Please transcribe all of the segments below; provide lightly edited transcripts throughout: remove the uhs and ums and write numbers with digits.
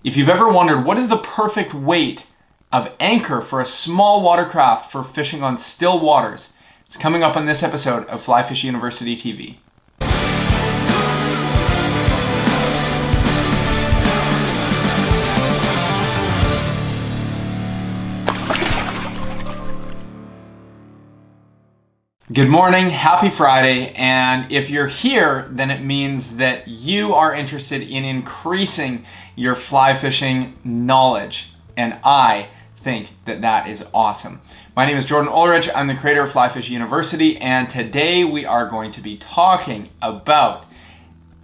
If you've ever wondered what is the perfect weight of anchor for a small watercraft for fishing on still waters, it's coming up on this episode of Fly Fishing University TV. Good morning, happy Friday, and if you're here, then it means that you are interested in increasing your fly fishing knowledge, and I think that that is awesome. My name is Jordan Ulrich, I'm the creator of Fly Fishing University, and today we are going to be talking about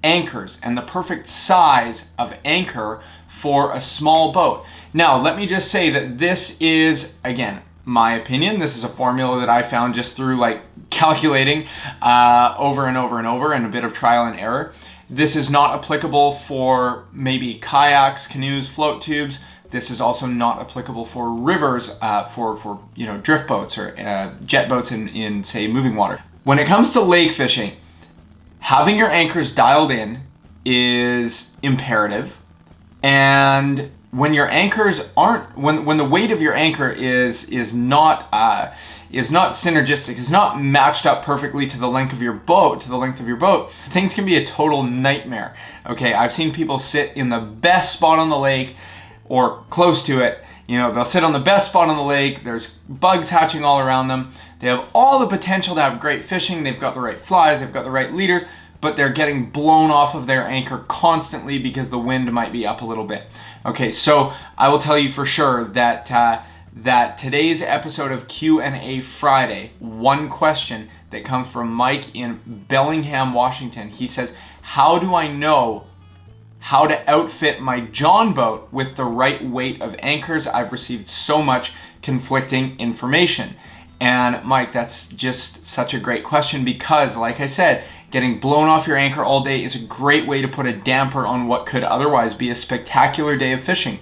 anchors and the perfect size of anchor for a small boat. Now, let me just say that this is, again, my opinion. This is a formula that I found just through calculating over and over and over and a bit of trial and error. This is not applicable for maybe kayaks, canoes, float tubes. This is also not applicable for rivers, for drift boats or jet boats in say moving water. When it comes to lake fishing, having your anchors dialed in is imperative, and when your anchors aren't, when the weight of your anchor is not synergistic, is not matched up perfectly to the length of your boat, things can be a total nightmare. Okay, I've seen people sit in the best spot on the lake or close to it. They'll sit on the best spot on the lake. There's bugs hatching all around them. They have all the potential to have great fishing. They've got the right flies. They've got the right leaders, but they're getting blown off of their anchor constantly because the wind might be up a little bit. Okay, so I will tell you for sure that that today's episode of Q&A Friday, one question that comes from Mike in Bellingham, Washington. He says, how do I know how to outfit my John boat with the right weight of anchors? I've received so much conflicting information. And Mike, that's just such a great question because, like I said, getting blown off your anchor all day is a great way to put a damper on what could otherwise be a spectacular day of fishing.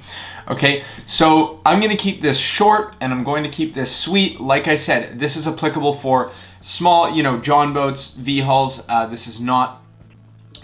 Okay, so I'm going to keep this short and I'm going to keep this sweet. Like I said, this is applicable for small, John boats, V-hulls. This is not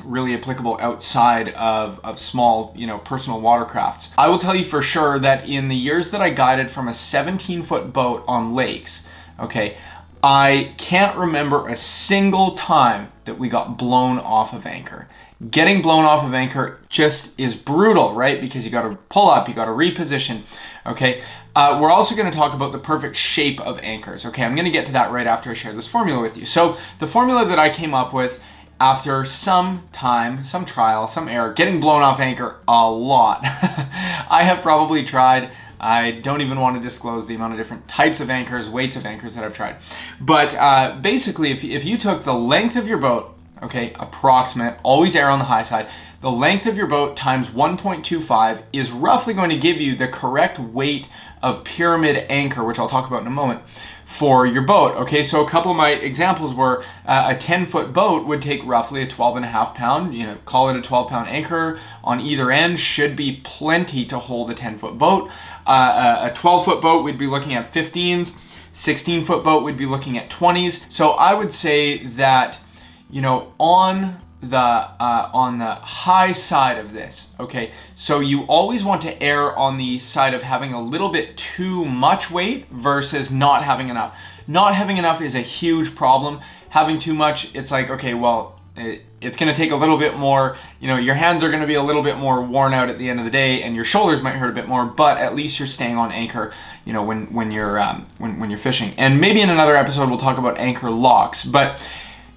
really applicable outside of small, personal watercrafts. I will tell you for sure that in the years that I guided from a 17-foot boat on lakes, okay, I can't remember a single time that we got blown off of anchor. Getting blown off of anchor just is brutal, right? Because you got to pull up, you got to reposition, okay? We're also going to talk about the perfect shape of anchors, okay? I'm going to get to that right after I share this formula with you. So the formula that I came up with after some time, some trial, some error, getting blown off anchor a lot. I have probably tried, I don't even want to disclose the amount of different types of anchors, weights of anchors that I've tried. But basically, if you took the length of your boat, okay, approximate, always err on the high side, the length of your boat times 1.25 is roughly going to give you the correct weight of pyramid anchor, which I'll talk about in a moment, for your boat. Okay, so a couple of my examples were a 10-foot boat would take roughly a 12.5 pound, call it a 12-pound anchor on either end, should be plenty to hold a 10-foot boat. A 12-foot boat, we'd be looking at 15s. 16-foot boat, we'd be looking at 20s. So I would say that, on the high side of this, okay, so you always want to err on the side of having a little bit too much weight versus not having enough. Not having enough is a huge problem. Having too much, it's like, okay, well, it's going to take a little bit more, your hands are going to be a little bit more worn out at the end of the day and your shoulders might hurt a bit more, but at least you're staying on anchor, when you're fishing. And maybe in another episode we'll talk about anchor locks, but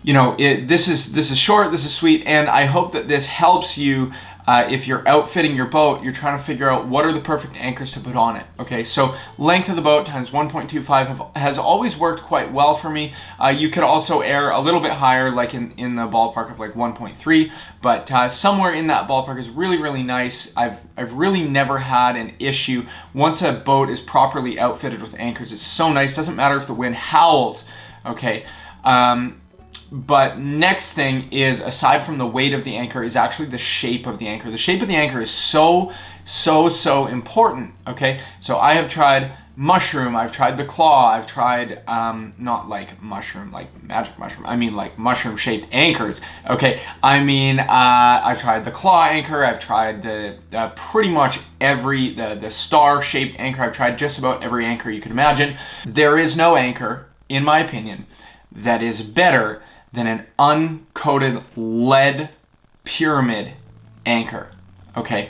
this is short, this is sweet, and I hope that this helps you if you're outfitting your boat, you're trying to figure out what are the perfect anchors to put on it. Okay, so length of the boat times 1.25 has always worked quite well for me. You could also err a little bit higher, like in the ballpark of 1.3, but somewhere in that ballpark is really, really nice. I've really never had an issue. Once a boat is properly outfitted with anchors, it's so nice. Doesn't matter if the wind howls, okay? But next thing is, aside from the weight of the anchor, is actually the shape of the anchor. The shape of the anchor is so important, okay? So I have tried mushroom, I've tried the claw, I've tried, not like mushroom, like magic mushroom, I mean like mushroom shaped anchors, okay? I mean, I've tried the claw anchor, I've tried the, pretty much every, the star shaped anchor, I've tried just about every anchor you could imagine. There is no anchor, in my opinion, that is better than an uncoated lead pyramid anchor, okay?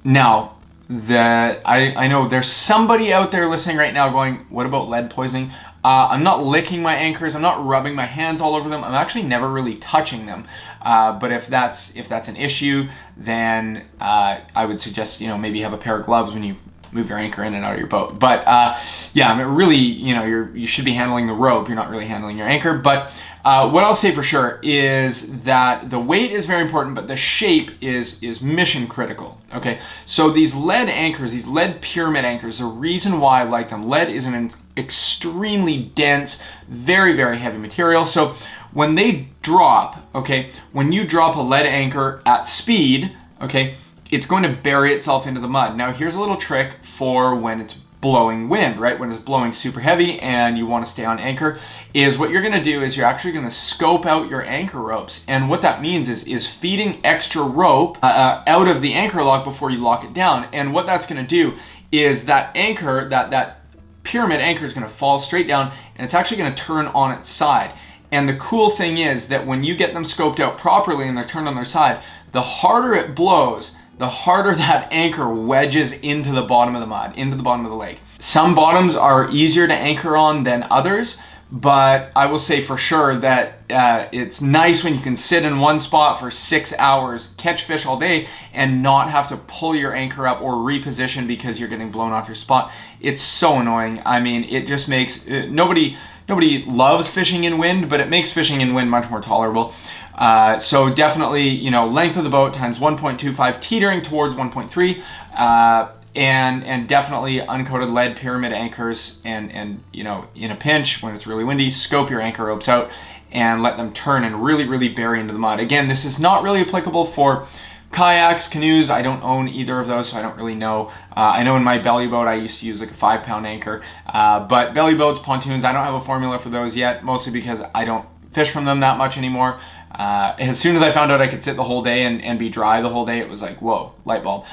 Now, I know there's somebody out there listening right now going, what about lead poisoning? I'm not licking my anchors, I'm not rubbing my hands all over them, I'm actually never really touching them. But if that's an issue, then I would suggest, maybe have a pair of gloves when you move your anchor in and out of your boat. But yeah, I mean, really, you should be handling the rope, you're not really handling your anchor. But what I'll say for sure is that the weight is very important, but the shape is mission critical, okay? So these lead anchors, these lead pyramid anchors, the reason why I like them, lead is an extremely dense, very, very heavy material. So when they drop, okay, when you drop a lead anchor at speed, okay, it's going to bury itself into the mud. Now here's a little trick for when it's blowing wind, right? When it's blowing super heavy and you want to stay on anchor, is what you're going to do is you're actually going to scope out your anchor ropes. And what that means is feeding extra rope out of the anchor lock before you lock it down. And what that's going to do is that anchor, that pyramid anchor is going to fall straight down and it's actually going to turn on its side. And the cool thing is that when you get them scoped out properly and they're turned on their side, the harder it blows, the harder that anchor wedges into the bottom of the mud, into the bottom of the lake. Some bottoms are easier to anchor on than others, but I will say for sure that it's nice when you can sit in one spot for 6 hours, catch fish all day, and not have to pull your anchor up or reposition because you're getting blown off your spot. It's so annoying. I mean, it just makes, nobody loves fishing in wind, but it makes fishing in wind much more tolerable. So definitely, length of the boat times 1.25, teetering towards 1.3, and definitely uncoated lead pyramid anchors, and in a pinch when it's really windy, scope your anchor ropes out and let them turn and really, really bury into the mud. Again, this is not really applicable for kayaks, canoes. I don't own either of those, so I don't really know. I know in my belly boat I used to use like a 5-pound anchor, but belly boats, pontoons, I don't have a formula for those yet, mostly because I don't fish from them that much anymore. As soon as I found out I could sit the whole day and be dry the whole day, it was like, whoa, light bulb.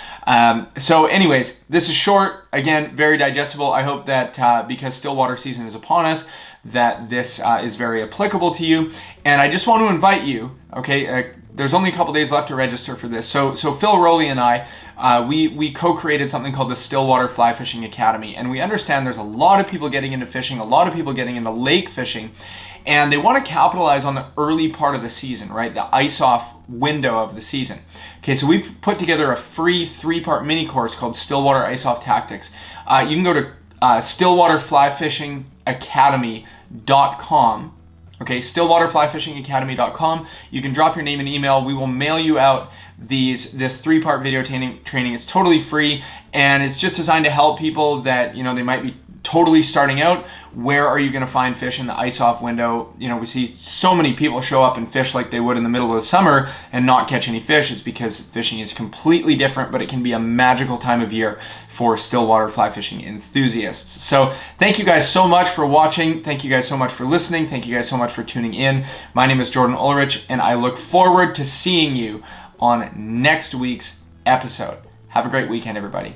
So anyways, this is short, again, very digestible. I hope that because Stillwater season is upon us, that this is very applicable to you. And I just want to invite you, okay, there's only a couple days left to register for this. So Phil Rowley and I, we co-created something called the Stillwater Fly Fishing Academy. And we understand there's a lot of people getting into fishing, a lot of people getting into lake fishing, and they want to capitalize on the early part of the season, right? The ice-off window of the season. Okay, so we've put together a free 3-part mini course called Stillwater Ice-Off Tactics. You can go to stillwaterflyfishingacademy.com. Okay, stillwaterflyfishingacademy.com. You can drop your name and email. We will mail you out this 3-part video training. It's totally free, and it's just designed to help people that, they might be totally starting out. Where are you going to find fish in the ice-off window? We see so many people show up and fish like they would in the middle of the summer and not catch any fish. It's because fishing is completely different, but it can be a magical time of year for Stillwater fly fishing enthusiasts. So thank you guys so much for watching. Thank you guys so much for listening. Thank you guys so much for tuning in. My name is Jordan Ulrich, and I look forward to seeing you on next week's episode. Have a great weekend, everybody.